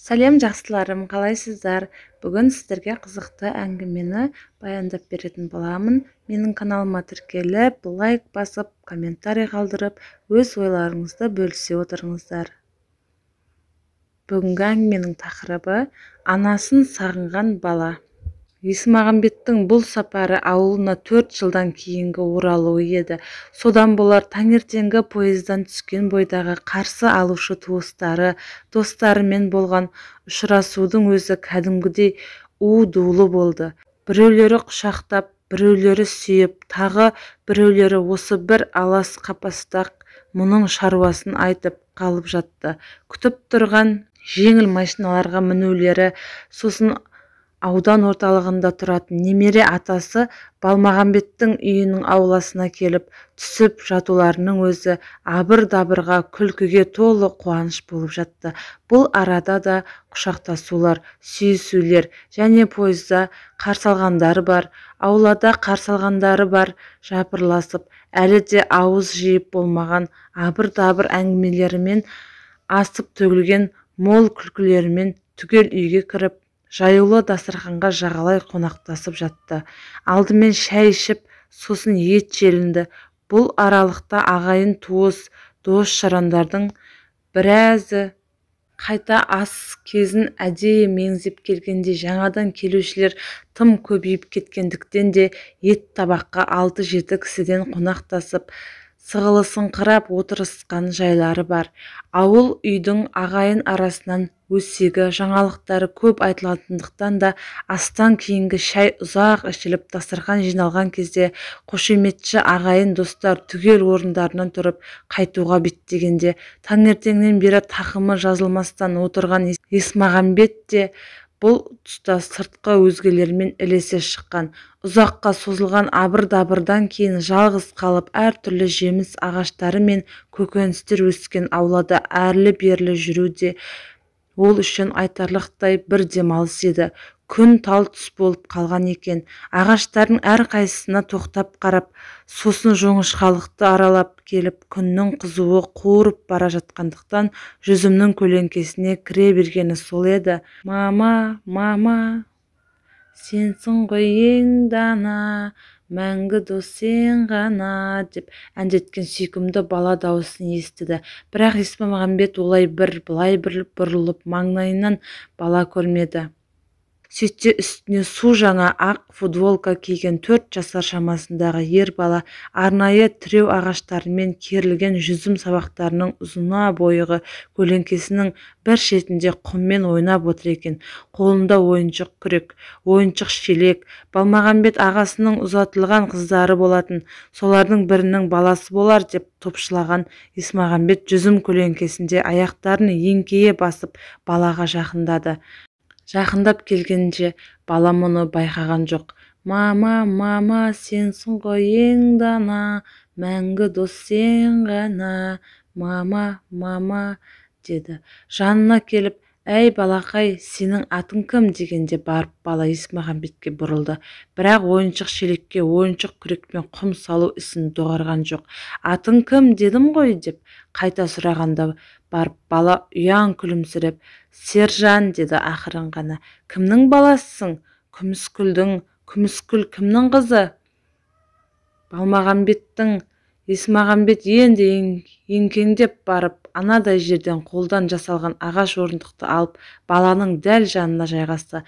Сәлем жақсыларым, қалайсыздар? Бүгін сіздерге қызықты әңгімені баяндап беретін боламын. Менің каналыма тіркеліп, лайк басып, комментарий қалдырып, өз ойларыңызды бөлісе отырыңыздар. Бүгінгі әңгіменің тақырыбы анасын сағынған бала. Есмағамбеттің бұл сапары ауылына 4 жылдан кейінгі оралуы еді. Содан болар таңертеңгі поездан түскен бойдағы қарсы алушы туыстары, достарымен болған ұшырасудың өзі кәдімгідей у-дулы болды. Біреулері құшақтап, біреулері сүйіп, тағы біреулері осы бір алас қапаста мұның шаруасын айтып қалып жатты. Күтіп тұрған жеңіл машиналарға мінулері, сосын аудан орталығында тұратын немере атасы Балмағамбеттің үйінің ауласына келіп түсіп жатуларының өзі абыр-дабырға, күлкіге толы қуаныш болып жатты. Бұл арада да құшақтасулар, сүйісулер және пойызда қарсы алғандары бар, аулада қарсы алғандары бар, жапырласып, әлі де ауыз жиып болмаған абыр-дабыр әңгімелерімен асып төгілген мол күлкілерімен түгел үйге кіріп, жаюлы дастарханға жағалай қонақтасып жатты. Алдымен шәй ішіп, сосын ет желінді. Бұл аралықта ағайын туыс, дос-жарандардың біразы қайта ас кезін әдейі меңзеп келгенде жаңадан келушілер тым көбейіп кеткендіктен де ет табаққа 6-7 кісіден қонақтасып, сығылысыңқырап отырысқан жайлары бар. Ауыл үйдің ағайын арасынан өсегі, жаңалықтары көп айтылатындықтан да астан кейінгі шәй ұзақ ішіліп, дастархан жиналған кезде қошеметші ағайын достар түгел орындарынан тұрып қайтуға беттегенде, таңертеңнен бері тақымы жазылмастан отырған Есмағамбет те бұл тұста сыртқы өзгелермен ілесе шыққан. Ұзаққа созылған абыр-дабырдан кейін жалғыз қалып, әртүрлі жеміс ағаштары мен көкөністер өскен аулада әрлі-берлі жүру де ол үшін айтарлықтай бір демалыс еді. Күн тал түс болып қалған екен. Ағаштардың әрқайсысына тоқтап қарап, сосын жоңышқалықты аралап келіп, күннің қызуы қуырып бара жатқандықтан жүзімнің көлеңкесіне кіре бергені сол еді. Мама, мама, сенсің ғой ең дана, мәңгі дос сен ғана, деп әндеткен сүйкімді бала дауысын естіді. Бірақ Есмағамбет олай бір, былай бір бұрылып маңайынан бала көрмеді. Сөйтсе үстіне су жаңа ақ футболка киген 4 жасар шамасындағы ер бала арнайы тіреу ағаштарымен керілген жүзім сабақтарының ұзына бойығы көлеңкесінің бір шетінде құммен ойнап отыр екен. Қолында ойыншық күрек, ойыншық шелек. Балмағамбет ағасының ұзатылған қыздары болатын, солардың бірінің баласы болар деп топшылаған Есмағамбет жүзім көлеңкесінде аяқтарын еңкейе басып балаға жақындады. Жақындап келгенше бала мұны байқаған жоқ. Мама, мама, сенсің ғой ең дана, мәңгі дос сен ғана, мама, мама, деді. Жанына келіп, әй балақай, сенің атың кім дегенде барып бала Есмағамбетке бұрылды. Бірақ ойыншық шелекке ойыншық күрекпен құм салу ісін доғарған жоқ. Атың кім дедім ғой деп қайта сұрағанда барып бала ұяң күлімсіреп, Сержан деді ақырын ғана. Кімнің баласысың? Күміскүлдің. Күміскүл кімнің қызы? Балмағамбеттің. Есмағамбет енді еңкеңдеп барып, анадай жерден қолдан жасалған ағаш орындықты алып, баланың дәл жанына жайғасты.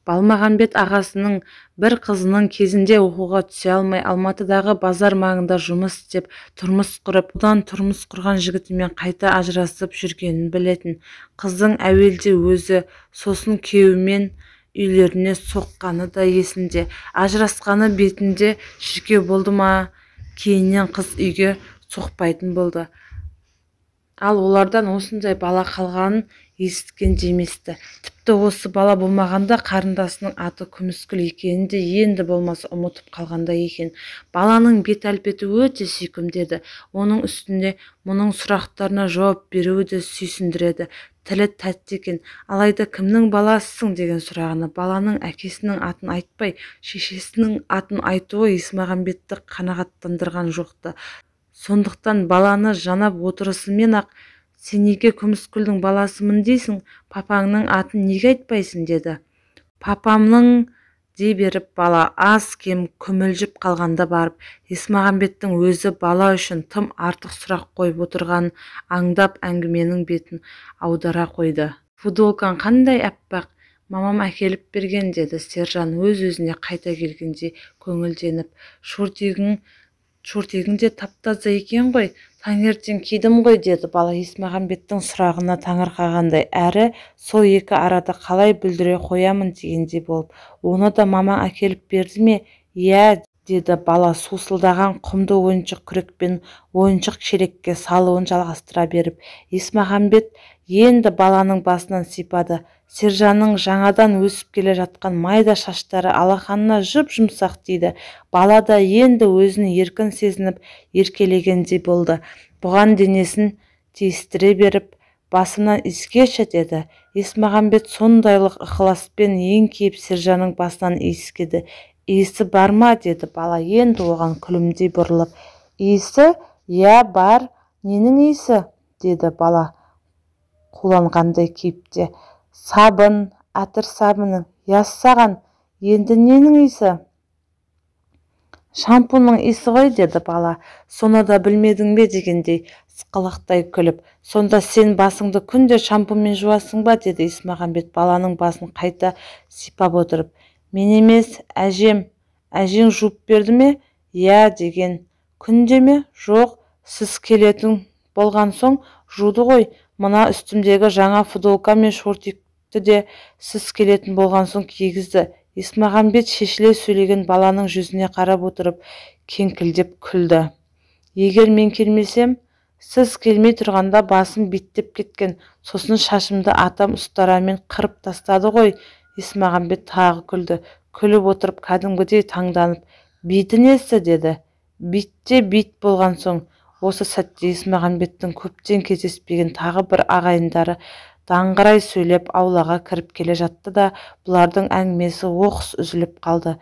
Балмағамбет ағасының бір қызының кезінде оқуға түсе алмай, Алматыдағы базар маңында жұмыс істеп, тұрмыс құрып, одан тұрмыс құрған жігітімен қайта ажырасып жүргенін білетін. Қыздың әуелде өзі, сосын күйеуімен үйлеріне соққаны да есінде. Ажырасқаны бетінде шіркеу болды ма, кейіннен қыз үйге соқпайтын болды. Ал олардан осындай бала қалғанын есіткен деместі. Тіпті осы бала болмағанда қарындасының аты Күміскүл екенін де енді болмаса ұмытып қалғанда екен. Баланың бет әлпеті өте сүйкімді еді. Оның үстінде мұның сұрақтарына жауап беруі де сүйсіндіреді. Тілі тәтті екен. Алайда кімнің баласысың деген сұрағына баланың әкесінің атын айтпай, шешесінің атын айтуы Есмағамбетті қанағаттандырған жоқ-ты. Сондықтан баланы жанап отырысымен-ақ Сен неге Күміскүлдің баласымын дейсің? Папаңның атын неге айтпайсың? Деді. Папамның дей беріп бала аз кем күмілжіп қалғанда барып Есмағамбеттің өзі бала үшін тым артық сұрақ қойып отырғанын аңдап әңгіменің бетін аудара қойды. Футболкаң қандай аппақ, мамам әкеліп берген, деді сержан өз-өзіне қайта келгенде көңілденіп. Шортегің де таптаза екен ғой, таңертең кидім ғой, деді бала Есмағамбеттің сұрағына таңырқағандай, әрі сол екі арада қалай бүлдіре қоямын дегендей болып. Оны да мамаң әкеліп берді ме? Иә, деді бала сусылдаған құмды ойыншық күрекпен ойыншық шелекке салуын жалғастыра беріп. Есмағамбет енді баланың басынан сипады. Сержанның жаңадан өсіп келе жатқан майда шаштары алақанына жұп-жұмсақ тиді. Бала да енді өзін еркін сезініп еркелегендей болды. Бұған денесін тиістіре беріп, басымнан иіскеші, деді. Есмағамбет сондайлық ықыласпен еңкейіп сержанның басынан иіскеді. Иісі бар ма? Деді бала енді оған күлімдей бұрылып. Иісі? Иә, бар. Ненің иісі? Деді бала қуланғандай кейіпте. Сабын, әтір сабының. Яссаған. Енді ненің иісі? Шампунның иісі ғой, деді бала. Соны да білмедің бе дегендей сықылықтай күліп. Сонда сен басыңды күнде шампунмен жуасың ба? Деді Есмағамбет баланың басын қайта сипап отырып. Мен емес, әжең жуып берді ме? Иә, деген. Күнде ме? Жоқ, сіз келетін болған соң жуды ғой. Мына үстімдегі жаңа футболка мен шортикті де сіз келетін болған соң кигізді. Есмағамбет шешіле сөйлеген баланың жүзіне қарап отырып кеңкілдеп күлді. Егер мен келмесем, сіз келмей тұрғанда басым биттеп кеткен, сосын шашымды атам ұстарамен қырып тастады ғой. Есмағамбет тағы күлді. Күліп отырып кәдімгідей таңданып, биті несі? Деді. Битте бит болған соң. Осы сәтте Есмағамбеттің көптен кездеспеген тағы бір ағайындары даңғырай сөйлеп аулаға кіріп келе жатты да, бұлардың әңгімесі оқыс үзіліп қалды.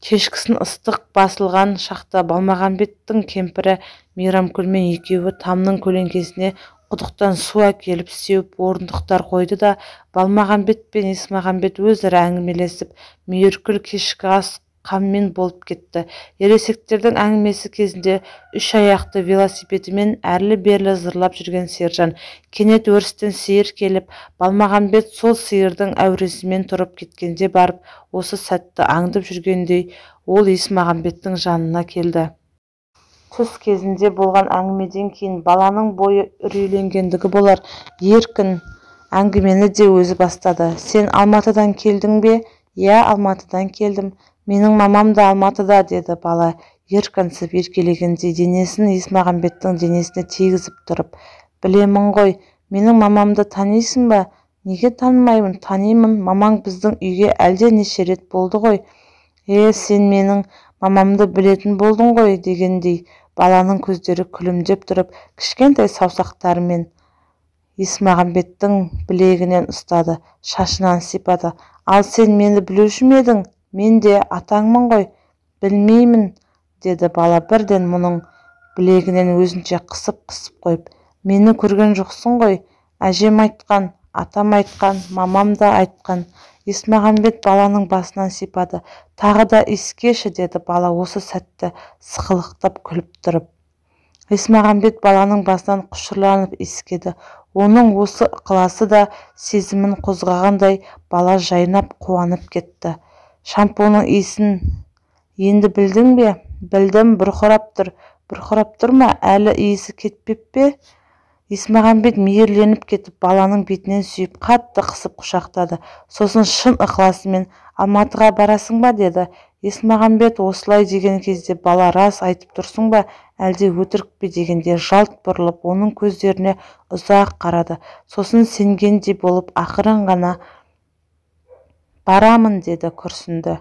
Кешкісін ыстық басылған шақта Балмағамбеттің кемпірі Мейрамкүлмен екеуі тамның көлеңкесіне құдықтан су әкеліп сеуіп орындықтар қойды да, Балмағамбет пен Есмағамбет өзара әңгімелесіп, Мейіркүл кешкі ас қаммен болып кетті. Ересектердің әңгімесі кезінде үш аяқты велосипедімен әрлі-берлі зырлап жүрген сержан кенет өрістен сиыр келіп, Балмағамбет сол сиырдың әуресімен тұрып кеткенде барып, осы сәтті аңдып жүргендей ол Есмағамбеттің жанына келді. Түс кезінде болған әңгімеден кейін баланың бойы үрейленгендігі болар, еркін әңгімені де өзі бастады. Сен Алматыдан келдің бе? Иә, Алматыдан келдім. Менің мамам да Алматыда, деді бала еркінсіп еркелегенде денесін Есмағамбеттің денесіне тигізіп тұрып. Білемін ғой, менің мамамды танисың ба? Неге танымаймын? Танимын, мамаң біздің үйге әлде неше рет болды ғой. Сен менің мамамды білетін болдың ғой, дегендей баланың көздері күлімдеп тұрып, кішкентай саусақтарымен Есмағамбеттің білегінен ұстады, шашынан сипады. Ал сен мені білуші ме едің? Мен де атаңмын ғой. Білмеймін, деді бала бірден мұның білегінен өзінше қысып қойып. Мені көрген жоқсың ғой. Әжем айтқан, атам айтқан, мамам да айтқан. Есмағамбет баланың басынан сипады. Тағы да иіскеші, деді бала осы сәтті сықылықтап күліп тұрып. Есмағамбет баланың басынан құшырланып иіскеді. Оның осы ықыласы да сезімін қозғағандай бала жайнап қуанып кетті. Шампунның иісін енді білдің бе? Білдім, бұрқырап тұр ма? Әлі иісі кетпеп пе? Есмағамбет мейірленіп кетіп баланың бетінен сүйіп қатты қысып құшақтады. Сосын шын ықыласымен Алматыға барасың ба? Деді. Есмағамбет осылай деген кезде бала рас айтып тұрсың ба? Әлде өтірік пе дегенде жалт бұрылып оның көздеріне ұзақ қарады. Сосын сенгендей болып ақырын ғана барамын деді күрсінді.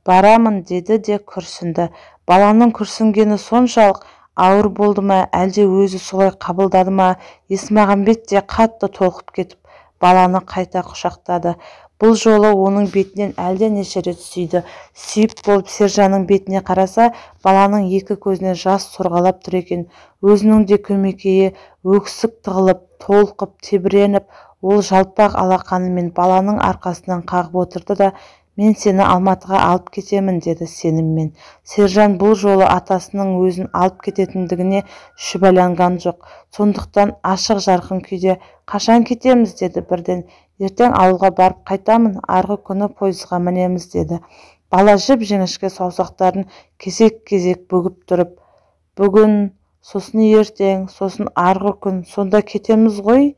Барамын деді де күрсінді. Баланың күрсінгені соншалық ауыр болды ма, әлде өзі солай қабылдады ма? Есмағамбет те қатты толқып кетіп, баланы қайта құшақтады. Бұл жолы оның бетінен әлденеше рет сүйді. Сүйіп болып Сержанның бетіне қараса, баланың екі көзінен жас сорғалап тұр екен. Өзінің де көмекейі өксік тығылып, толқып, тебіреніп, ол жалпақ алақанымен баланың арқасынан қағып отырды да, «Мен сені Алматыға алып кетемін», деді сеніммен. Сержан бұл жолы атасының өзін алып кететіндігіне шүбәланған жоқ. Сондықтан ашық жарқын күйде, «Қашан кетеміз?» деді бірден. «Ертең ауылға барып қайтамын, арғы күні пойызға мінеміз», деді. Бала жіп-жіңішке саусақтарын кезек-кезек бүгіп тұрып, «Бүгін, сосын ертең, сосын арғы күн, сонда кетеміз ғой?»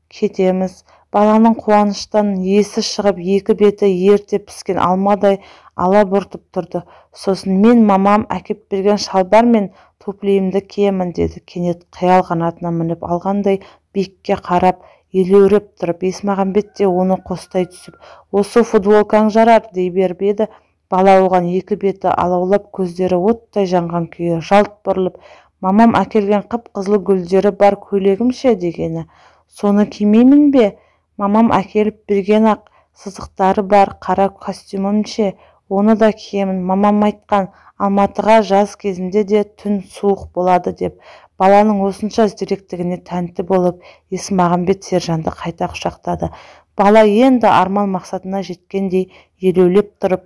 «Кетеміз». Баланың қуаныштан есі шығып, екі беті ерте піскен алмадай алабұртып тұрды. Сосын «Мен мамам әкеп берген шалбар мен туфлиімді киемін», деді. Кенет қиял қанатына мініп алғандай биікке қарап, елеуреп тұрып, Есмағамбет те оны қостай түсіп, «Осы футболкаң жарар» дей беріп еді. Бала оған екі беті алаулап, көздері оттай жанған күйі жалт бұрылып, «Мамам әкелген қып-қызыл гүлдері бар көйлегім ше?» дегені. «Соны кимеймін бе? Мамам әкеліп берген ақ сызықтары бар қара костюмім ше? Оны да киемін. Мамам айтқан, Алматыға жаз кезінде де түн суық болады» деп. Баланың осынша зеректігіне тәнті болып, Есмағамбет Сержанды қайта құшақтады. Бала енді арман мақсатына жеткендей елеулеп тұрып,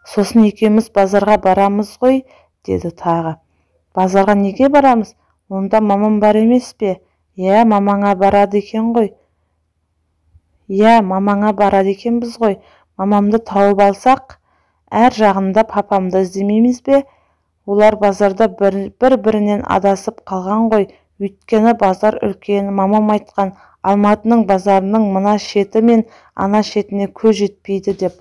«Сосын екеуміз базарға барамыз ғой?» деді тағы. «Базарға неге барамыз? Онда мамам бар емес пе?» «Иә, мамаңа барады екен ғой». «Иә, мамаңа барады екенбіз ғой. Мамамды тауып алсақ, әр жағында папамды іздемейміз бе? Олар базарда бір-бірінен адасып қалған ғой. Өйткені базар үлкен, мамам айтқан, Алматының базарының мына шеті мен ана шетіне көз жетпейді» деп.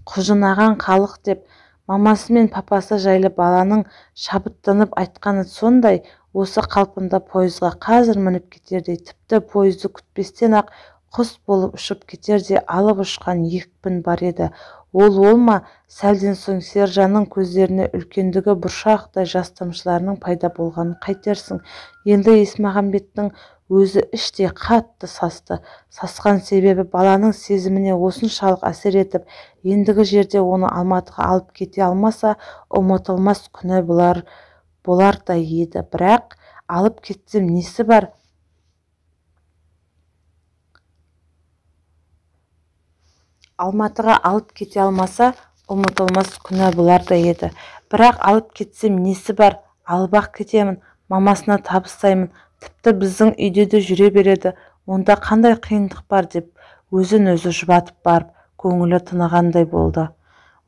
Құжынаған халық деп. Мамасы мен папасы жайлы баланың шабыттанып айтқаны сондай, осы қалпында пойызға қазір мініп кетердей, тіпті пойызды күтпестен-ақ құс болып ұшып кетердей алып ұшқан екпін бар еді. Ол ма? Сәлден соң Сержанның көздеріне үлкендігі бұршақтай жас тамшыларының пайда болғанын қайтерсің. Енді Есмағамбеттің өзі іштей қатты састы. Сасқан себебі баланың сезіміне осыншалық әсер етіп, ендігі жерде оны Алматыға алып кете алмаса, ұмытылмас күні болардай еді. Бірақ алып кетсем несі бар? Алматыға алып кете алмаса, ұмытылмас күні болардай еді. Бірақ алып кетсем несі бар? Алып-ақ кетемін, мамасына табыстаймын. Тіпті біздің үйде де жүре береді. Онда қандай қиындық бар деп өзін өзі жұбатып барып, көңілі тынығандай болды.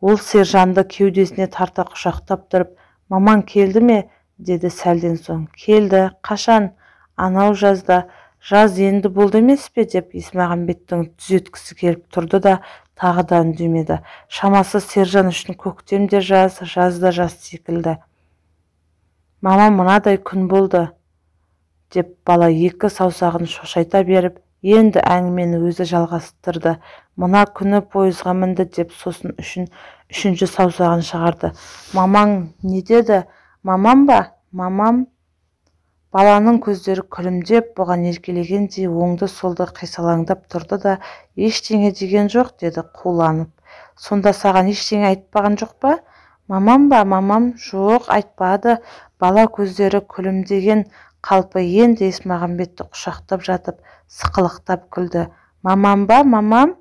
Ол Сержанды кеудесіне тарта құшақтап тұрып, «Мамаң келді ме?» деді сәлден соң. «Келді. Қашан?» «Анау жазда». «Жаз енді болды емес пе?» деп Есмағамбеттің түзеткісі келіп тұрды да тағы да үндемеді. Шамасы Сержан үшін көктем де жаз, жаз да жаз секілді. «Мама, мынадай күн болды» деп бала екі саусағын шошайта беріп, енді әңгімені өзі жалғастырды. «Мына күні пойызға мінді» деп сосын үшінші саусағын шығарды. «Мамаң не деді?» «Мамам ба?» «Мамам?» Баланың көздері күлімдеп, бұған еркелегендей оңды-солды қисалаңдап тұрды да, «Ештеңе деген жоқ» деді қуланып. «Сонда саған ештеңе айтпаған жоқ па?» «Мамам ба?» «Мамам?» «Жоқ, айтпады». Бала көздері күлімдеген қалпы енді Есмағамбетті құшақтап жатып, сықылықтап күлді. «Мамам ба? Мамам?»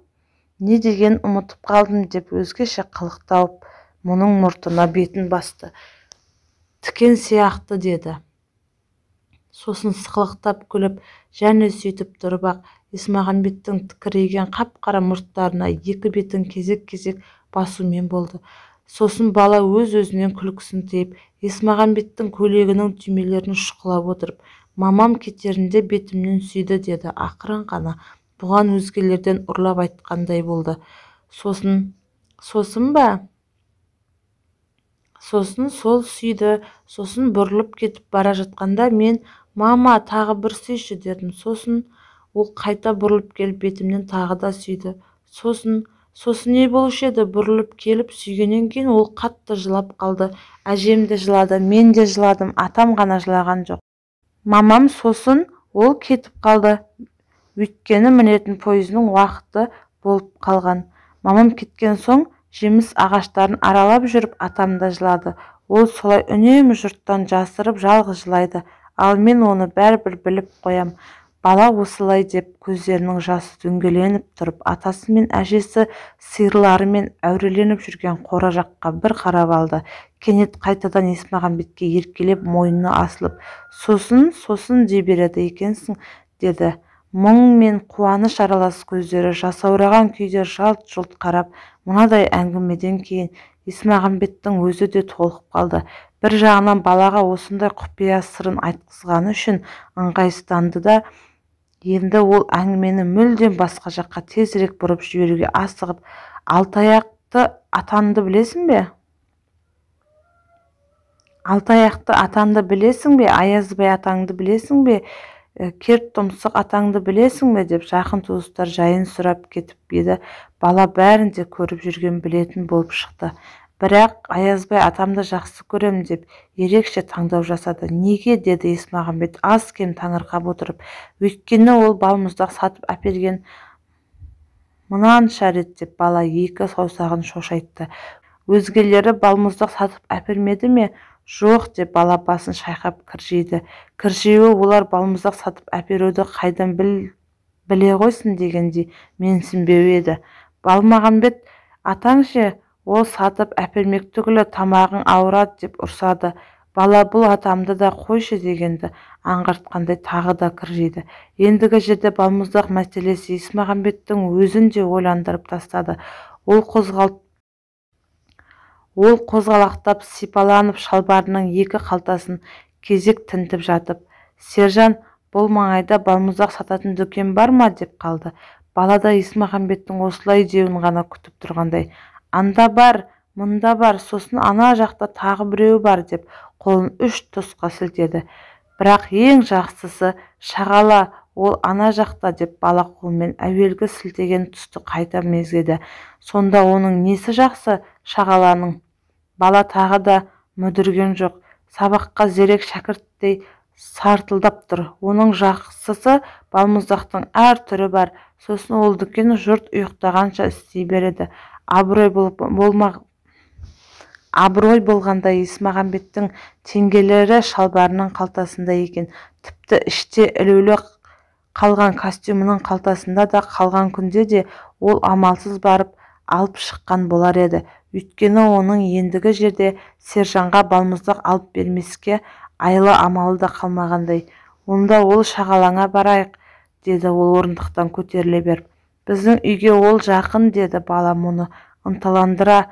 «Не деген ұмытып қалдым» деп өзгеше қылық тауып, мұның мұртына бетін басты. «Тікен сияқты» деді. Сосын сықылықтап күліп, және сөйтіп тұрып-ақ Есмағамбеттің тікірейген қап-қара мұрттарына екі бетін кезек-кезек басумен болды. Сосын бала өз-өзінен күлкісін тыйып, Есмағамбеттің көйлегінің түймелерін шұқылап отырып, «Мамам кетерінде бетімнен сүйді» деді ақырын ғана. Бұған өзгелерден ұрлап айтқандай болды. Сосын ба? Сосын сол сүйді. Сосын бұрылып кетіп бара жатқанда мен, «Мама, тағы бір сүйші» дедім. Сосын ол қайта бұрылып келіп бетімнен тағы да сүйді. Сосын не болушы еді? Бұрылып келіп сүйгеннен кейін ол қатты жылап қалды. Әжем де жылады, мен де жыладым, атам ғана жылаған жоқ. «Мамам?» «Сосын Ол кетіп қалды. Өйткені мінетін пойыздың уақыты болып қалған. Мамам кеткен соң жеміс ағаштарын аралап жүріп атам да жылады. Ол солай үнемі жұрттан жасырып жалғыз жылайды. Ал мен оны бәрібір біліп қоям. Бала осылай деп көздерінің жасы дөңгеленіп тұрып, атасы мен әжесі сиырларымен әуреленіп жүрген қора жаққа бір қарап алды. Кенет қайтадан Есмағамбетке еркелеп мойнына асылып, сосын дей береді екенсің, деді. Мұң мен қуаныш аралас көздері жасаураған күйде жалт-жұлт қарап. Мынадай әңгімеден кейін Есмағамбеттің өзі де толқып қалды. Бір жағынан балаға осындай құпия сырын айтқызғаны үшін ыңғайсызданды да, енді ол әңгімені мүлдем басқа жаққа тезірек бұрып жіберуге асығып, Алтаяқты атанды білесің бе? Алтаяқты атанды білесің бе? Аязбай атаңды білесің бе? Керт тұмсық атаңды білесің бе? Деп жақын туыстар жайын сұрап кетіп еді. Бала бәрін де көріп жүрген, білетін болып шықты. Бірақ Аязбай атамды жақсы көрем деп ерекше таңдау жасады. Неге? Деді Есмағамбет аз кем таңырқап отырып. Өйткені ол балмұздақ сатып әперген мынанша рет, деп бала екі саусағын шошайтты. Өзгелері балмұздақ сатып әпермеді ме? Жоқ, деп бала басын шайқап кіржиді. Кіржиуі олар балмұздақ сатып әперуді қайдан біле қойсын дегендей менсінбеу еді. Балмағамбет атаң ше, ол сатып әпермек түгілі тамағың ауырады деп ұрсады. Бала бұл атамды да қойшы дегенді аңғартқандай тағы да кіржиді. Ендігі жерде балмұздақ мәселесі Есмағамбеттің өзін де ойландырып тастады. Ол қозғалақтап сипаланып шалбарының екі қалтасын кезек тінтіп жатып, «Сержан, бұл маңайда балмұздақ сататын дүкен бар ма?» деп қалды. Бала да Есмағамбеттің осылай деуін ғана күтіп тұрғандай. «Анда бар, мұнда бар, сосын ана жақта тағы біреу бар» деп қолын үш тұсқа сілтеді. «Бірақ ең жақсысы шағала, ол ана жақта» деп бала қолмен әуелгі сілтеген тұсты қайта мезгеді. «Сонда оның несі жақсы, шағаланың?» Бала тағы да мүдірген жоқ. Сабаққа зерек шәкірттей сартылдап тұр. Оның жақсысы балмұздақтың әр түрі бар. Сосын ол дүкен жұрт ұйықтағанша істей береді. Абырой болғанда Есмағамбеттің теңгелері шалбарының қалтасында екен. Тіпті іште ілулі қалған костюмінің қалтасында да қалған күнде де ол амалсыз барып алып шыққан болар еді. Өйткені оның ендігі жерде Сержанға балмұздақ алып бермеске айлы амалы да қалмағандай. «Онда ол шағалаңа барайық», деді ол орындықтан көтеріле беріп. «Біздің үйге ол жақын», деді бала мұны ынталандыра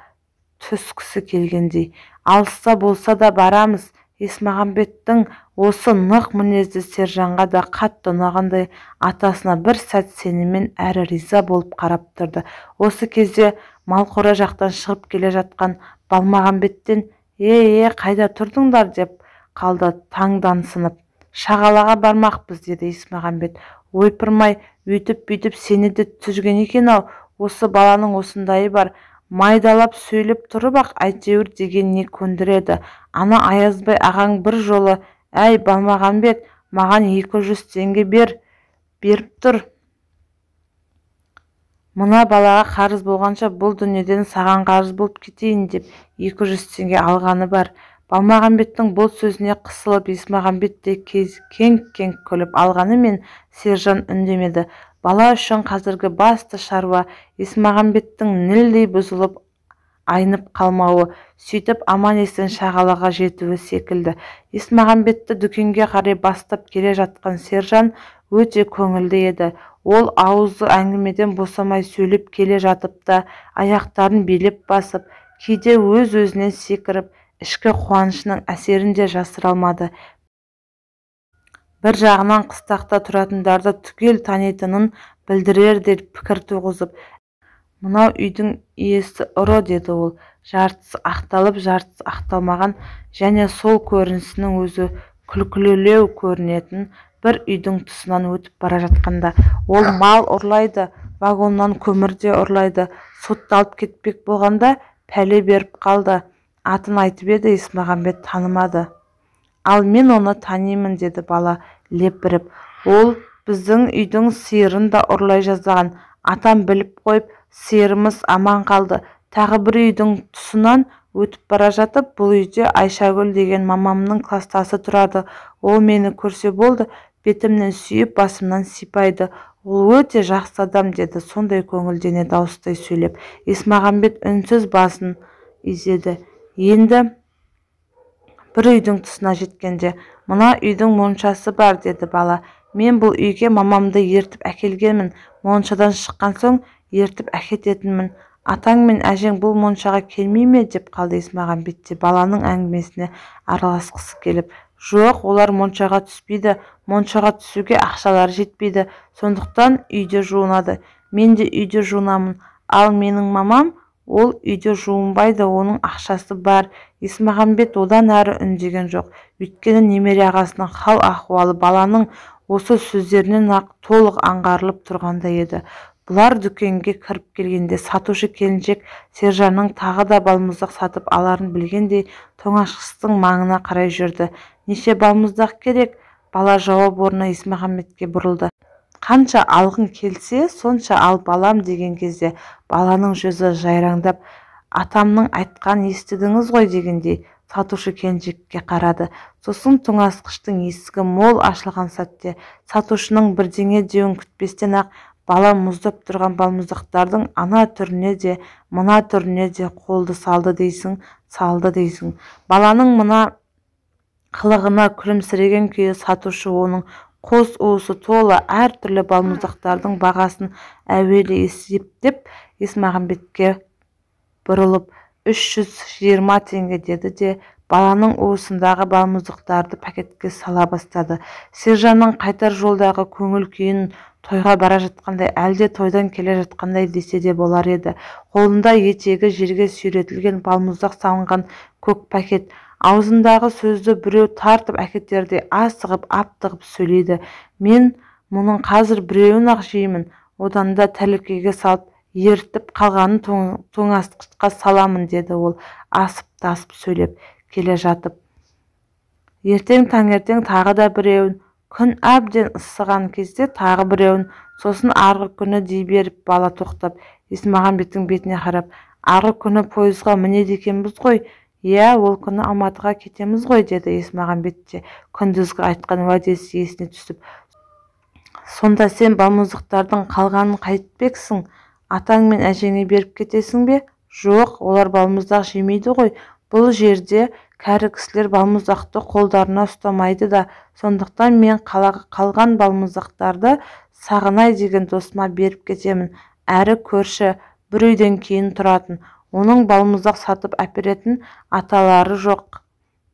түскісі келгендей. «Алыста болса да барамыз». Есмағамбеттің осы нық мінезді Сержанға да қатты ұнағандай, атасына бір сәт сеніммен әрі риза болып қарап тұрды. Осы кезде Малқора жақтан шығып келе жатқан Балмағамбеттен қайда тұрдыңдар?» деп қалды таңдансынып. «Шағалаға бармақпыз», деді Есмағамбет. «Ойпырмай, өйтіп-бүйтіп сені де түзген екен-ау. Осы баланың осындайы бар. Майдалап сөйлеп тұрып-ақ әйтеуір деген не көндіреді. Ана Аязбай ағаң бір жолы, «Әй, Балмағамбет, маған 200 теңге беріп тұр. Мына балаға қарыз болғанша бұл дүниеден саған қарыз болып кетейін» деп 200 теңге алғаны бар. Балмағамбеттің бұл сөзіне қысылып, Есмағамбет те кеңк-кеңк күліп алғанымен Сержан үндемеді. Бала үшін қазіргі басты шаруа Есмағамбеттің нілдей бұзылып айнып қалмауы, сөйтіп аман-есен шағалаға жетуі секілді. Есмағамбетті дүкенге қарай бастап келе жатқан Сержан өте көңілді еді. Ол ауызы әңгімеден босамай сөйлеп келе жатып та, аяқтарын билеп басып, кейде өз-өзінен секіріп, ішкі қуанышының әсерін де жасыра алмады. Бір жағынан қыстақта тұратындарды түгел танитынын білдірердей пікір туғызып, «Мынау үйдің иесі ұры», деді ол, жартысы ақталып, жартысы ақталмаған және сол көрінісінің өзі күлкілеу көрінетін бір үйдің тұсынан өтіп бара жатқанда. Ол мал ұрлайды, вагоннан көмір де ұрлайды. Сотталып кетпек болғанда пәле беріп қалды. Атын айтып еді, Есмағамбет танымады. «Ал мен оны танимын», деді бала лепіріп. Ол біздің үйдің сиырын да ұрлай жаздаған. Атам біліп қойып, сиырымыз аман қалды. Тағы бір үйдің тұсынан өтіп бара жатып, бұл үйде Айшагүл деген мамамның кластасы тұрады. Ол мені көрсе болды, бетімнен сүйіп, басымнан сипайды. Ол өте жақсы адам, деді сондай көңілдене дауыстай сөйлеп. Есмағамбет үнсіз басын изеді. Енді бір үйдің тұсына жеткенде, мына үйдің моншасы бар, деді бала. Мен бұл үйге мамамды ертіп әкелгенмін. Моншадан шыққан соң ертіп әкететінмін. Атаң мен әжең бұл моншаға келмей ме, деп қалды Есмағамбет те баланың әңгімесіне араласқысы келіп. Жоқ, олар моншаға түспейді. Моншаға түсуге ақшалары жетпейді. Сондықтан үйде жуынады. Мен де үйде жуынамын. Ал менің мамам, ол үйде жуынбайды, оның ақшасы бар. Есмағамбет одан әрі үндеген жоқ. Өйткені немере ағасының хал ахуалы баланың осы сөздерінен ақ толық аңғарылып тұрғандай еді. Бұлар дүкенге кіріп келгенде сатушы келіншек Сержанның тағы да балмұздақ сатып аларын білгендей тоңашқыстың маңына қарай жүрді. Неше балмұздақ керек? Бала жауап орнына Есмағамбетке бұрылды. Қанша алғың келсе, сонша ал балам, деген кезде баланың жүзі жайраңдап, атамның айтқан естідіңіз ғой, дегендей сатушы келіншекке қарады. Сосын тоңазытқыштың есігі мол ашылған сәтте сатушының бірдеңе деуін күтпестен ақ бала мұздап тұрған балмұздақтардың ана түріне де, мына түріне де қолды салды дейсің. Баланың мына қылығына күлімсіреген күйі сатушы оның қос уысы толы әртүрлі балмұздақтардың бағасын әуелі есептеп Есмағамбетке бұрылып, 320 теңге, деді де баланың уысындағы балмұздақтарды пакетке сала бастады. Сержанның қайтар жолдағы көңіл күйін тойға бара жатқандай, әлде тойдан келе жатқандай десе де болар еді. Қолында етегі жерге сүйретілген балмұздақ салынған көк пакет, аузындағы сөзді біреу тартып әкетердей асығып-аптығып сөйлейді. Мен мұның қазір біреуін ақ жеймін, одан да тәлікеге салып ертіп қалғанын тоңазытқышқа саламын, деді ол асып-тасып сөйлеп келе жатып. Ертең таңертең тағы да біреуін, күн әбден ысыған кезде тағы біреуін, сосын арғы күні дей беріп бала тоқтап, Есмағамбеттің бетіне қарап, арғы күні пойызға мінеді екенбіз ғой? Иә, ол күні Алматыға кетеміз ғой, деді Есмағамбет те күндізгі айтқан уәдесі есіне түсіп. Сонда сен балмұздақтардың қалғанын қайтпексің? Атаң мен әжеңе беріп кетесің бе? Жоқ, олар балмұздақ жемейді ғой. Бұл жерде кәрі кісілер балмұздақты қолдарына ұстамайды да, сондықтан мен қалған балмұздақтарды Сағынай деген досыма беріп кетемін. Әрі көрші, бір үйден кейін тұратын. Оның балмұздақ сатып әперетін аталары жоқ.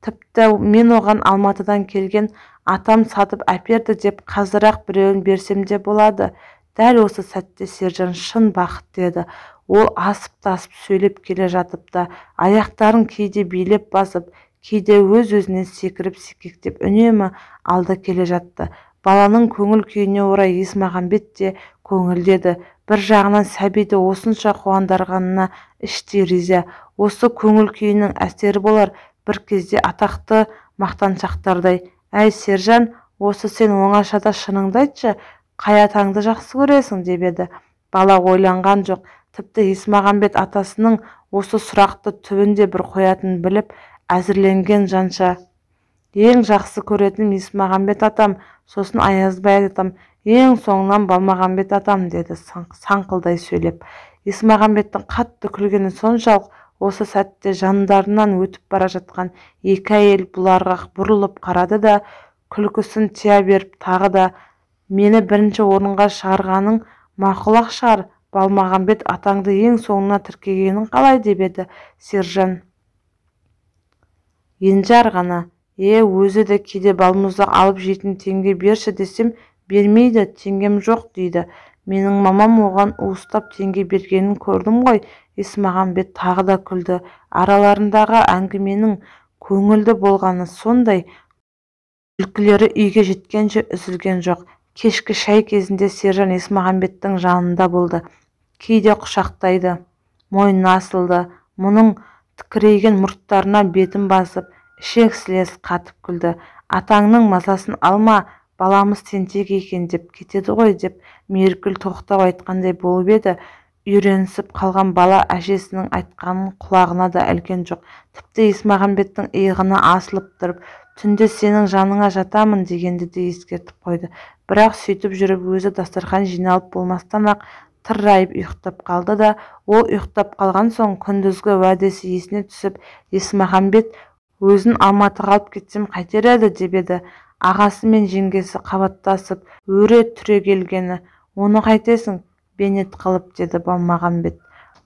Тіпті мен оған Алматыдан келген атам сатып әперді деп қазір-ақ біреуін берсем де болады. Дәл осы сәтте Сержан шын бақытты еді. Ол асып-тасып сөйлеп келе жатып та, аяқтарын кейде билеп басып, кейде өз-өзінен секіріп-секектеп үнемі алда келе жатты. Баланың көңіл күйіне орай Есмағамбет те көңілдеді. Бір жағынан сәбиді осынша қуандырғанына іштей риза. Осы көңіл күйінің әсері болар. Бір кезде атақты мақтаншақтардай: әй Сержан, осы сен оңашада шыныңды айтшы, қай атаңды жақсы көресің, деп еді. Бала ойланған жоқ. Тіпті Есмағамбет атасының осы сұрақты түбінде бір қоятынын біліп әзірленген жанша. Ең жақсы көретінім Есмағамбет атам, сосын Аязбай атам, ең соңынан Балмағамбет атам, деді саңқылдай сөйлеп. Есмағамбеттің қатты күлгені соншалық, осы сәтте жандарынан өтіп бара жатқан екі әйел бұларға бұрылып қарады да, күлкісін тия беріп тағы да: мені бірінші орынға шығарғаның мақұл-ақ шығар, Балмағамбет атаңды ең соңына тіркегенің қалай, деп еді Сержан. Енжар ғана: өзі де кейде балмұздақ алып жейтін, теңге берші десем бермейді, теңгем жоқ, дейді. Менің мамам оған уыстап теңге бергенін көрдім ғой. Есмағамбет тағы да күлді. Араларындағы әңгіменің көңілді болғаны сондай, күлкілері үйге жеткенше үзілген жоқ. Кешкі шай кезінде Сержан Есмағамбеттің жанында болды. Кейде құшақтайды, мойнына асылды. Мұның тікірейген мұрттарына бетін басып, ішек-сілес қатып күлді. Атаңның мазасын алма, баламыз тентек екен деп кетеді ғой деп Мейіркүл тоқтап айтқандай болып еді. Үйренісіп қалған бала әжесінің айтқанын құлағына да ілген жоқ. Тіпті Есмағамбеттің иығына асылып тұрып, түнде сенің жаныңа жатамын дегенді де ескертіп қойды. Бірақ сөйтіп жүріп өзі дастархан жиналып болмастан-ақ тыррайып ұйықтап қалды да, ол ұйықтап қалған соң күндізгі уәдесі есіне түсіп, Есмағамбет өзін Алматыға алып кетсем қайтер еді деп еді. Ағасы мен жеңгесі қабаттасып өре түрегелгені. Оны қайтесің, бейнет қылып, деді Балмағамбет.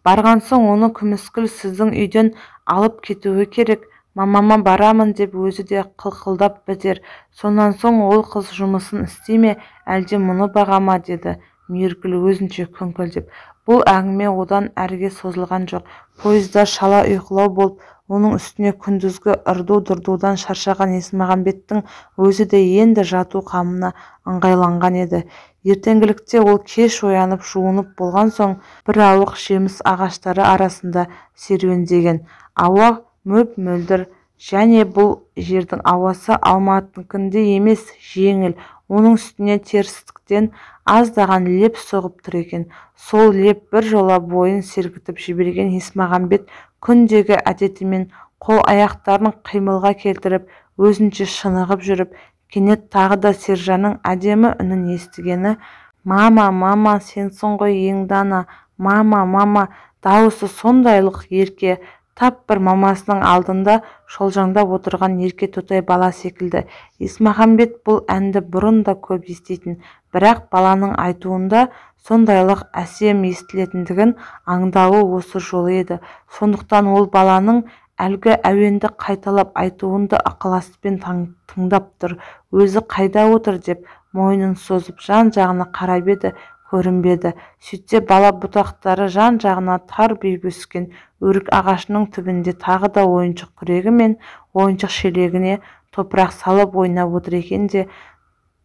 Барған соң оны Күміскүл сіздің үйден алып кетуі керек. Мамама барамын деп өзі де қылқылдап бітер. Сонан соң ол қыз жұмысын істей ме, әлде мұны баға ма, деді Мейіркүл өзінше күңкілдеп. Бұл әңгіме одан әріге созылған жоқ. Пойызда шала ұйқылау болып, оның үстіне күндізгі ырду-дырдудан шаршаған Есмағамбеттің өзі де енді жату қамына ыңғайланған еді. Ертеңгілікте ол кеш оянып жуынып болған соң бір ауық жеміс ағаштары арасында серуендеген. Ауа мөп-мөлдір, және бұл жердің ауасы Алматыныкіндей емес, жеңіл. Оның үстіне терістіктен аздаған леп соғып тұр екен. Сол леп бір жола бойын сергітіп жіберген Есмағамбет күндегі әдетімен қол-аяқтарын қимылға келтіріп, өзінше шынығып жүріп, кенет тағы да Сержанның әдемі үнін естігені. Мама, мама, сенсің ғой ең дана, мама, мама. Дауысы сондайлық ерке, тап бір мамасының алдында шолжаңдап отырған ерке тотай бала секілді. Есмағамбет бұл әнді бұрын да көп еститін, бірақ баланың айтуында сондайлық әсем естілетіндігін аңдауы осы жолы еді. Сондықтан ол баланың әлгі әуенді қайталап айтуынды ықыласпен тыңдап тұр. Өзі қайда отыр деп мойнын созып жан-жағына қарап еді, көрінбеді. Сөйтсе бала бұтақтары жан-жағына тар беріп өскен өрік ағашының түбінде тағы да ойыншық күрегі мен ойыншық шелегіне топырақ салып ойнап отыр екен де,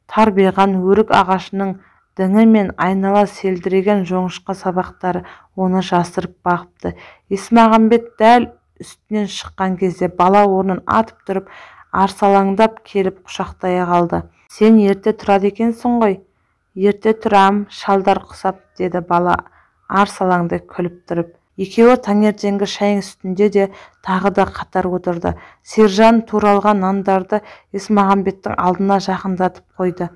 тарбиған өрік ағашының діңі мен айнала селдіреген жоңышқа сабақтары оны жасырып бағыпты. Есмағамбет дәл үстінен шыққан кезде бала орнын атып тұрып, арсалаңдап келіп құшақтай қалды. Сен ерте тұрады екенсің ғой. Ерте тұрам, шалдар құсап, деді бала арсалаңдай күліп тұрып. Екеуі таңертеңгі шай үстінде де тағы да қатар отырды. Сержан туралған нандарды Есмағамбеттің алдына жақындатып қойды.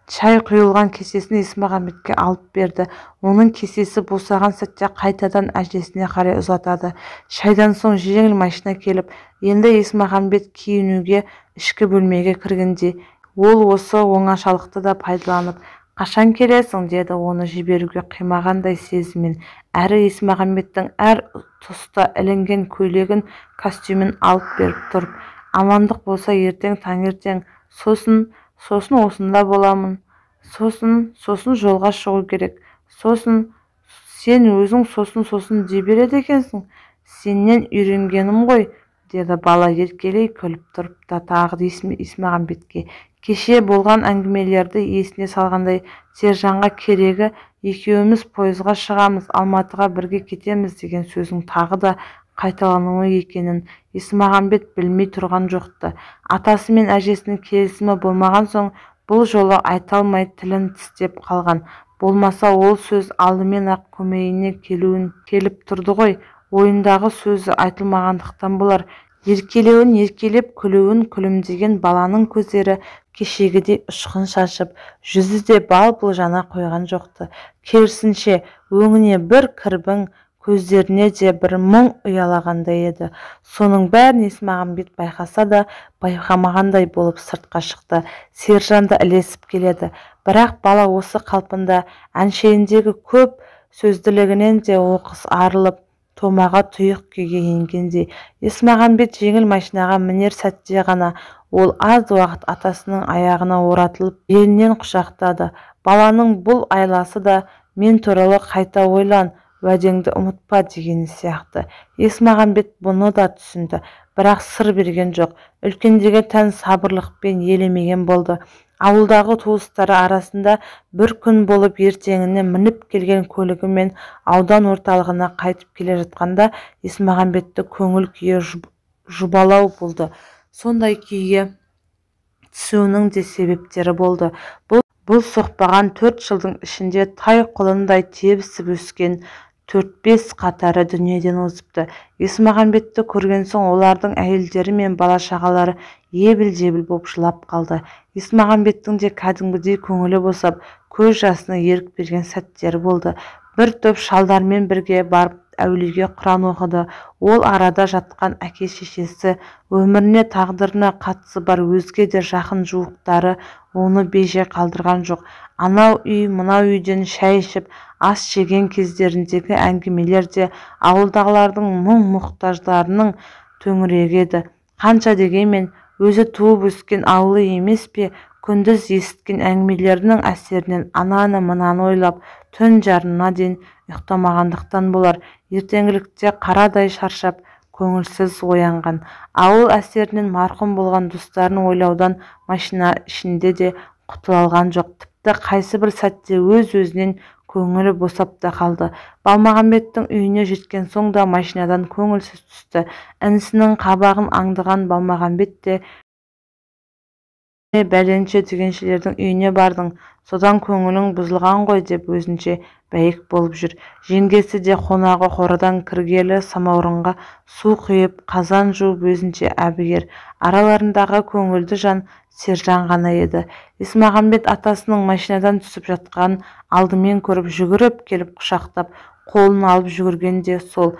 Шай құйылған кесесін Есмағамбетке алып берді. Оның кесесі босаған сәтте қайтадан әжесіне қарай ұзатады. Шайдан соң жеңіл машина келіп, енді Есмағамбет киінуге ішкі бөлмеге кіргенде, ол осы оңашалықты да пайдаланып, қашан келесің, деді оны жіберуге қимағандай сезіммен. Әрі Есмағамбеттің әр тұста ілінген көйлегін, костюмін алып беріп тұрып, амандық болса ертең таңертең, сосын осында боламын, сосын жолға шығу керек, сосын сен өзің сосын дей береді екенсің. Сенен үйренгенім ғой, деді бала еркелей күліп тұрып та тағы Есмағамбетке. Кеше болған әңгімелерді есіне салғандай, Сержанға керегі екеуміз пойызға шығамыз, Алматыға бірге кетеміз деген сөзің тағы да қайталануы екенін Есмағамбет білмей тұрған жоқ-ты. Атасы мен әжесінің келісімі болмаған соң бұл жолы айта алмай тілін тістеп қалған. Болмаса ол сөз алдымен-ақ көмейіне келіп тұрды ғой. Ойындағы сөзі айтылмағандықтан болар. Еркелеуін еркелеп, күлуін күлімдеген баланың көздері кешегідей ұшқын шашып, жүзі де бал-бұл жана қойған жоқ-ты. Керісінше өңіне бір кірбің, көздеріне де бір мұң ұялағандай еді. Соның бәрін Есмағамбет байқаса да байқамағандай болып сыртқа шықты. Сержанды ілесіп келеді. Бірақ бала осы қалпында әншейіндегі көп сөзділігінен де оқыс арылып, томаға тұйық күйге енгендей. Есмағамбет жеңіл машинаға мінер сәтте ғана ол аз уақыт атасының аяғына оратылып, белінен құшақтады. Баланың бұл айласы да мен туралы қайта ойлан, уәдеңді ұмытпа дегені сияқты. Есмағамбет бұны да түсінді, бірақ сыр берген жоқ. Үлкендерге тән сабырлықпен елемеген болды. Ауылдағы туыстары арасында бір күн болып ертеңіне мініп келген көлігімен аудан орталығына қайтып келе жатқанда Есмағамбетті көңіл күйі жұбалау болды. Сондай күйге түсуінің де себептері болды. Бұл соқпаған 4 жылдың ішінде тай құлындай тебісіп өскен 4-5 қатары дүниеден озыпты. Есмағамбетті көрген соң олардың әйелдері мен бала-шағалары ебіл-жебіл боп жылап қалды. Есмағамбеттің де кәдімгідей көңілі босап, көз жасына ерік берген сәттері болды. Бір топ шалдармен бірге барып әулиеге Құран оқыды. Ол арада жатқан әке-шешесі, өміріне, тағдырына қатысы бар өзге де жақын жуықтары оны бейжай қалдырған жоқ. Анау үй, мынау үйден шәй ішіп, ас жеген кездеріндегі әңгімелер де ауылдағылардың мұң-мұқтаждарының төңірегі еді. Қанша дегенмен өзі туып өскен ауылы емес пе, күндіз есіткен әңгімелерінің әсерінен ананы-мынаны ойлап, түн жарымына дейін ұйықтамағандықтан болар. Ертеңгілікте қарадай шаршап, көңілсіз оянған. Ауыл әсерінен марқұм болған достарын ойлаудан машина ішінде де құтыла алған жоқ. Тіпті қайсы бір сәтте өз-өзінен көңілі босап та қалды. Балмағамбеттің үйіне жеткен соң да машинадан көңілсіз түсті. Інісінің қабағын аңдыған Балмағамбет те бәленше түгеншелердің үйіне бардың, содан көңілің бұзылған ғой деп өзінше бәйек болып жүр. Жеңгесі де қонағы қорадан кіргелі самаурынға су құйып, қазан жуып өзінше әбігер. Араларындағы көңілді жан Сержан ғана еді. Есмағамбет атасының машинадан түсіп жатқанын алдымен көріп, жүгіріп келіп құшақтап, қолын алып жүгірген де сол.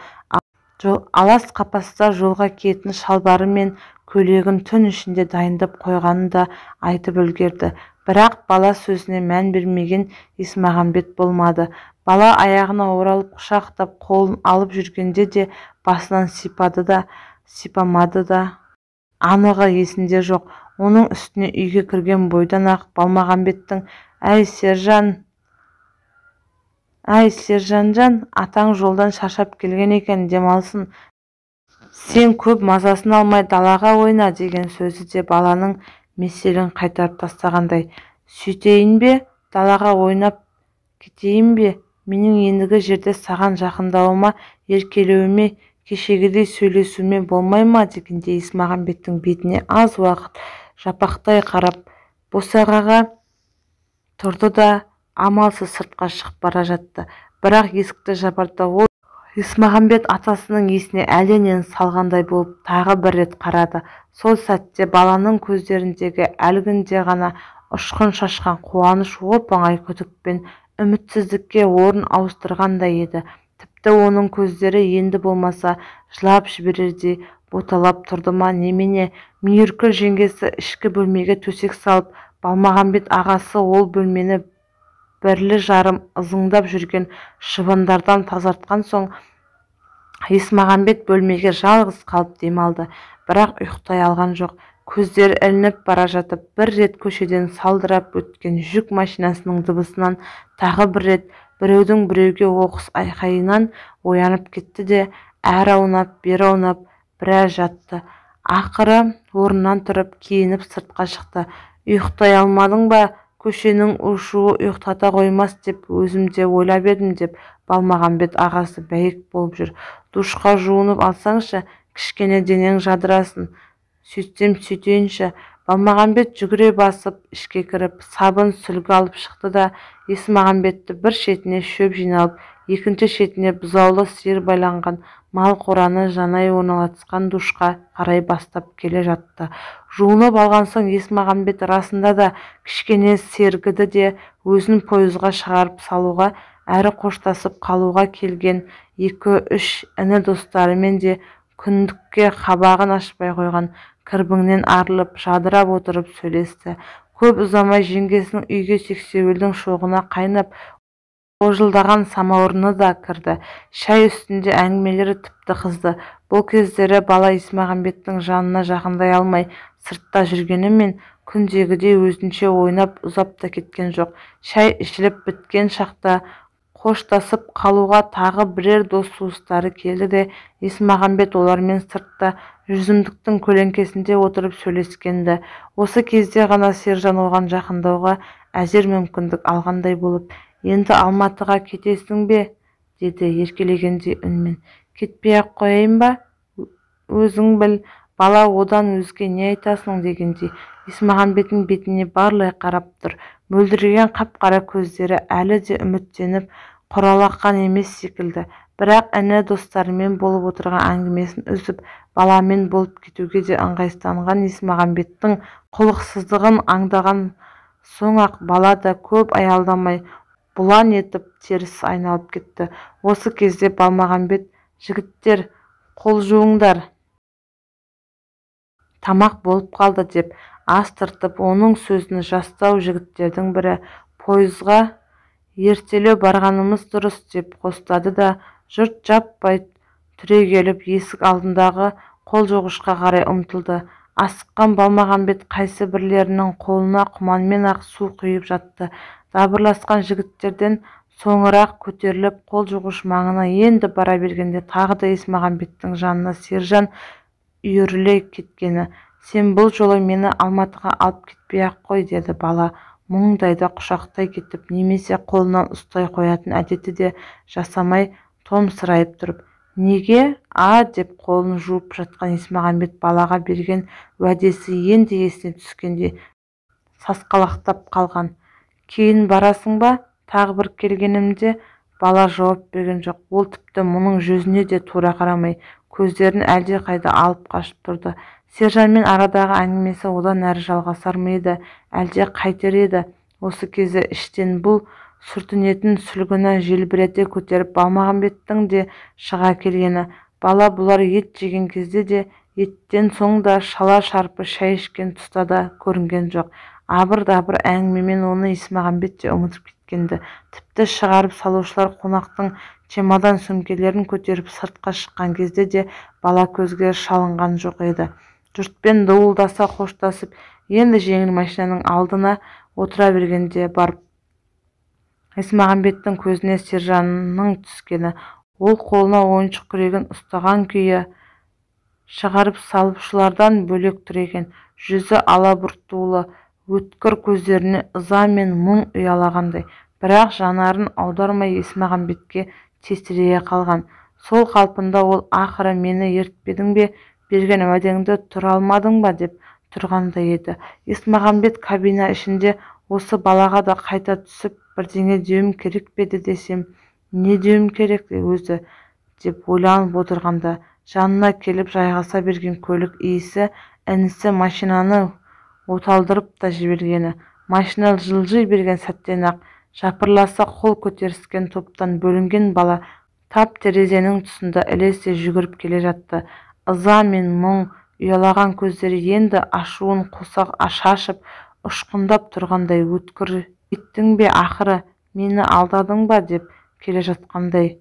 Алас қапаста жолға киетін шалбары мен көйлегін түн ішінде дайындап қойғанын да айтып үлгерді. Бірақ бала сөзіне мән бермеген Есмағамбет болмады. Бала аяғына оралып құшақтап қолын алып жүргенде де басынан сипамады да анығы есінде жоқ. Оның үстіне үйге кірген бойдан-ақ Балмағамбеттің «Әй Сержанжан, атаң жолдан шаршап келген екен, демалсын. Сен көп мазасын алмай далаға ойна» деген сөзі де баланың меселін қайтарып тастағандай. «Сөйтейін бе, далаға ойнап кетейін бе, менің ендігі жерде саған жақындауыма, еркелеуіме, кешегідей сөйлесуіме болмай ма?» дегенде Есмағамбеттің бетіне аз уақыт жапақтай қарап, босағаға тұрды да амалсыз сыртқа шығып бара жатты. Бірақ есікті жапарда ол Есмағамбет атасының есіне әлденені салғандай болып тағы бір рет қарады. Сол сәтте баланың көздеріндегі әлгінде ғана ұшқын шашқан қуаныш оп-оңай күдік пен үмітсіздікке орын ауыстырғандай еді. Тіпті оның көздері енді болмаса жылап жіберердей боталап тұрды ма немене? Мейіркүл жеңгесі ішкі бөлмеге төсек салып, Балмағамбет ағасы ол бөлмені бірлі-жарым ызыңдап жүрген шыбындардан тазартқан соң Есмағамбет бөлмеге жалғыз қалып демалды. Бірақ ұйықтай алған жоқ. Көздері ілініп бара жатып, бір рет көшеден салдырап өткен жүк машинасының дыбысынан, тағы бір рет біреудің біреуге оқыс айқайынан оянып кетті де әрі аунап, бері аунап біраз жатты. Ақыры орнынан тұрып киініп сыртқа шықты. «Ұйықтай алмадың ба? Көшенің ұшуы ұйықтата қоймас деп өзім де ойлап едім» деп Балмағамбет ағасы бәйек болып жүр. «Душқа жуынып алсаңшы, кішкене денең жадырасын. Сөйтсем сөйтейінші». Балмағамбет жүгіре басып ішке кіріп, сабын сүлгі алып шықты да Есмағамбетті бір шетіне шөп жиналып, екінші шетіне бұзаулы сиыр байланған мал қораны жанай орналасқан душқа қарай бастап келе жатты. Жуынып алған соң Есмағамбет расында да кішкене сергіді де өзін пойызға шығарып салуға әрі қоштасып қалуға келген 2-3 іні достарымен де күндікке қабағын ашпай қойған кірбіңнен арылып жадырап отырып сөйлесті. Көп ұзамай жеңгесінің үйге сексеуілдің шоғына қайнап ожылдаған самаурыны да кірді. Шай үстінде әңгімелері тіпті қызды. Бұл кездері бала Есмағамбеттің жанына жақындай алмай сыртта жүргенімен күндегідей өзінше ойнап ұзап та кеткен жоқ. Шай ішіліп біткен шақта қоштасып қалуға тағы бірер дос-туыстары келді де Есмағамбет олармен сыртта жүзімдіктің көлеңкесінде отырып сөйлескенді. Осы кезде ғана Сержан оған жақындауға әзер мүмкіндік алғандай болып, «Енді Алматыға кетесің бе?» деді еркелегендей үнмен. «Кетпей-ақ қояйын ба? Өзің біл, Бала одан өзге не айтасың дегендей Есмағамбеттің бетіне барлай қарап тұр. Мөлдіреген қап-қара көздері әлі де үміттеніп құралаққан емес секілді. Бірақ іні достарымен болып отырған әңгімесін үзіп, баламен болып кетуге де ыңғайсызданған Есмағамбеттің құлықсыздығын аңдаған соң-ақ бала да көп аялдамай бұлан етіп теріс айналып кетті. Осы кезде Балмағамбет: «Жігіттер, қол жуыңдар, тамақ болып қалды» деп астыртып, оның сөзін жастау жігіттердің бірі: «Пойызға ертелеу барғанымыз дұрыс» деп қостады да, жұрт жаппай түрегеліп есік алдындағы қолжуғышқа қарай ұмтылды. Асыққан Балмағамбет қайсы бірлерінің қолына құманмен ақ су құйып жатты. Дабырласқан жігіттерден соңырақ көтеріліп қолжуғыш маңына енді бара бергенде тағы да Есмағамбеттің жанына Сержан үйіріле кеткені: «Сен бұл жолы мені Алматыға алып кетпей-ақ қой» деді бала мұңдайда құшақтай кетіп, немесе қолынан ұстай қоятын әдеті де жасамай томсырайып тұрып. «Неге?» деп қолын жуып жатқан Есмағамбет балаға берген уәдесі енді есіне түскенде сасқалақтап қалған. «Кейін барасың ба, тағы бір келгенімде?» Бала жауап берген жоқ. Ол тіпті мұның жүзіне де тура қарамай, көздерін әлде қайда алып қашып тұрды. Сержанмен арадағы әңгімесі одан әрі жалғасар ма еді, әлде қайтер еді? Осы кезде іштен бұл сүртінетін сүлгіні желбірете көтеріп Балмағамбеттің де шыға келгені. Бала бұлар ет жеген кезде де, еттен соң да шала-шарпы шай ішкен тұста да көрінген жоқ. Абыр-дабыр әңгімемен оны Есмағамбет те ұмытып кеткенді. Тіпті шығарып салушылар қонақтың чемодан сөмкелерін көтеріп сыртқа шыққан кезде де бала көзге шалынған жоқ еді. Жұртпен дуылдаса қоштасып, енді жеңіл машинаның алдына отыра бергенде барып Есмағамбеттің көзіне Сержанның түскені. Ол қолына ойыншық күрегін ұстаған күйі шығарып салушылардан бөлек тұр екен. Жүзі алабұртулы, өткір көздеріне ыза мен мұң ұялағандай, бірақ жанарын аудармай Есмағамбетке тесірейе қалған. Сол қалпында ол ақыры: «Мені ертпедің бе, берген уәдеңді тұра алмадың ба?» деп тұрғандай еді. Есмағамбет кабина ішінде осы балаға да қайта түсіп, бірдеңе деуім керек пе еді десем, не деуім керек өзі деп ойланып отырғанда, жанына келіп жайғаса берген көлік иесі інісі машинаны оталдырып та жібергені. Машина жылжи берген сәттен-ақ жапырласа қол көтеріскен топтан бөлінген бала тап терезенің тұсында ілесе жүгіріп келе жатты. Ыза мен мұң ұялаған көздері енді ашуын қоса шашып ұшқындап тұрғандай, өткір: «Кеттің бе ақыры, мені алдадың ба?» деп келе жатқандай.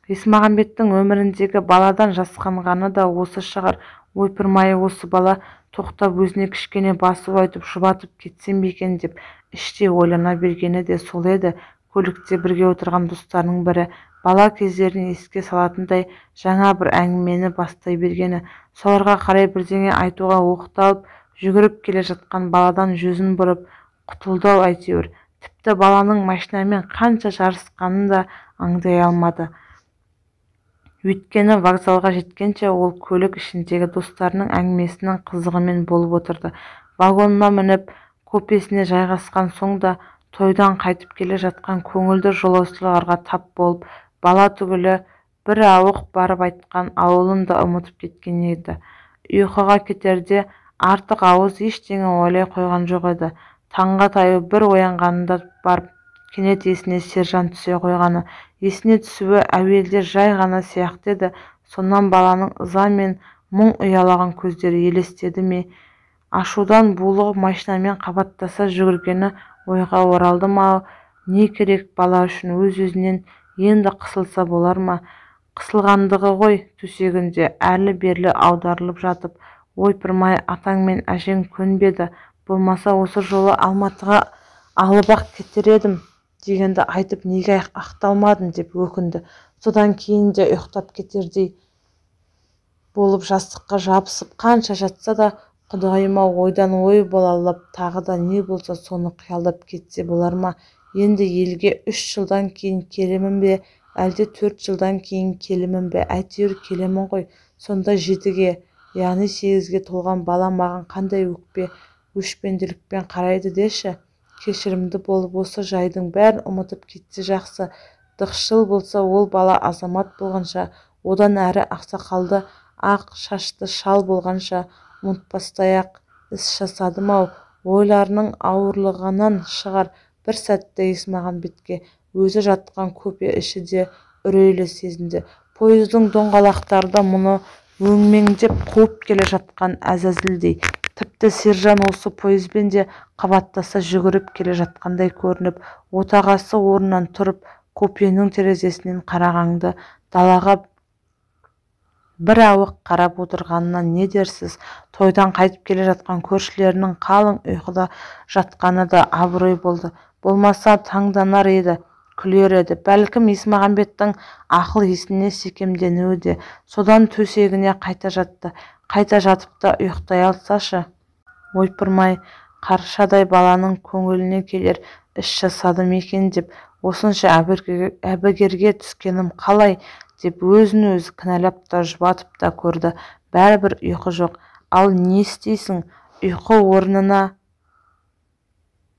Есмағамбеттің өміріндегі баладан жасқанғаны да осы шығар. Ойпырмай, осы бала тоқтап өзіне кішкене басу айтып жұбатып кетсем бе екен деп іштей ойлана бергені де сол еді. Көлікте бірге отырған достарының бірі бала кездерін еске салатындай жаңа бір әңгімені бастай бергені. Соларға қарай бірдеңе айтуға оқталып жүгіріп келе жатқан баладан жүзін бұрып құтылды әйтеуір. Тіпті баланың машинамен қанша жарысқанын да аңдай алмады. Өйткені вокзалға жеткенше ол көлік ішіндегі достарының әңгімесінің қызығымен болып отырды. Вагонына мініп, купесіне жайғасқан соң да тойдан қайтып келе жатқан көңілді жолаушыларға тап болып, бала түгілі бір ауық барып айтқан ауылын да ұмытып кеткен еді. Ұйқыға кетерде артық ауыз ештеңе ойлай қойған жоқ еді. Таңға таяу бір оянғанында барып кенет есіне Сержан түсе қойғаны. Есіне түсуі әуелде жай ғана сияқты еді. Сонан баланың ыза мен мұң ұялаған көздері елестеді ме? Ашудан булығып машинамен қабаттаса жүгіргені ойға оралды ма? Не керек бала үшін өз-өзінен енді қысылса болар ма? Қысылғандығы ғой, төсегінде әрлі-берлі аударылып жатып, ойпырмай, атаң мен әжең көнбеді, болмаса осы жолы Алматыға алып-ақ кетер едім дегенді айтып неге ақталмадың деп өкінді. Содан кейін де ұйықтап кетердей болып жастыққа жабысып қанша жатса да құдайыма ойдан ой болалап тағы да не болса соны қиялдап кетсе болар ма? Енді елге 3 жылдан кейін келемін бе, әлде 4 жылдан кейін келемін бе? Әйтеуір келемін ғой. сонда 7-ге, яғни 8-ге толған бала маған қандай өшпенділікпен қарайды деші. Кешірімді болып осы жайдың бәрін ұмытып кетсе жақсы. Дықшыл болса ол бала азамат болғанша, одан әрі ақсақалды ақ шашты шал болғанша ұмытпастай-ақ іс жасадым-ау. Ойларының ауырлығынан шығар, бір сәтте Есмағамбетке өзі жатқан купе іші де үрейлі сезінді. Пойыздың доңғалақтары да мұны өңмеңдеп қуып келе жатқан әзәзілдей. Тіпті сержан осы пойызбен де қабаттаса жүгіріп келе жатқандай көрініп, отағасы орнынан тұрып, купенің терезесінен қарағанды далаға бір ауық қарап отырғанына не дерсіз? Тойдан қайтып келе жатқан көршілерінің қалың ұйқыда жатқаны да абырой болды. Болмаса таңданар еді, күлер еді. Бәлкім Есмағамбеттің ақыл есіне секемденуі де. Содан төсегіне қайта жатты. Қайта жатып та ұйықтай алсашы. Ойпырмай, қаршадай баланың көңіліне келер іс жасадым екен деп, осынша әбігерге түскенім қалай, деп өзін өзі кінәлап та жұбатып та көрді. Бәрібір ұйқы жоқ. Ал не істейсің? Ұйқы орнына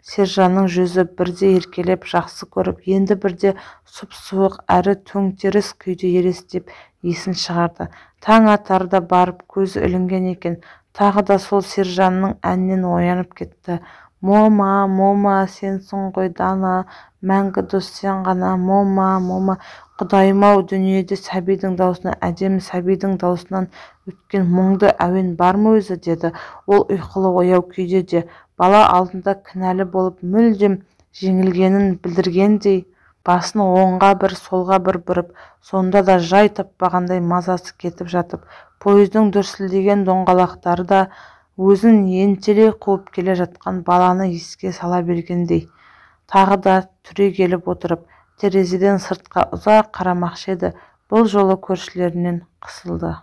сержанның жүзі бірде еркелеп жақсы көріп, енді бірде сұп-суық әрі төңтеріс күйде елестеп есін шығарды. Таң атарда барып көзі ілінген екен. Тағы да сол сержанның әнінен оянып кетті. Мома, мома, сенсің ғой дана, мәңгі дос сен ғана, мома, мома. Құдайым-ау, дүниеде сәбидің даусына, әдемі сәбидің даусынан өткен мұңды әуен бар ма өзі, деді ол ұйқылы ояу күйде де. Бала алдында кінәлі болып мүлдем жеңілгенін білдіргендей басын оңға бір солға бір бұрып, сонда да жай таппағандай мазасы кетіп жатып, пойыздың дүрсілдеген доңғалақтары да өзін ентелей қуып келе жатқан баланы еске сала бергендей. Тағы да түрегеліп отырып, терезеден сыртқа ұзақ қарамақшы еді. Бұл жолы көршілерінен қысылды.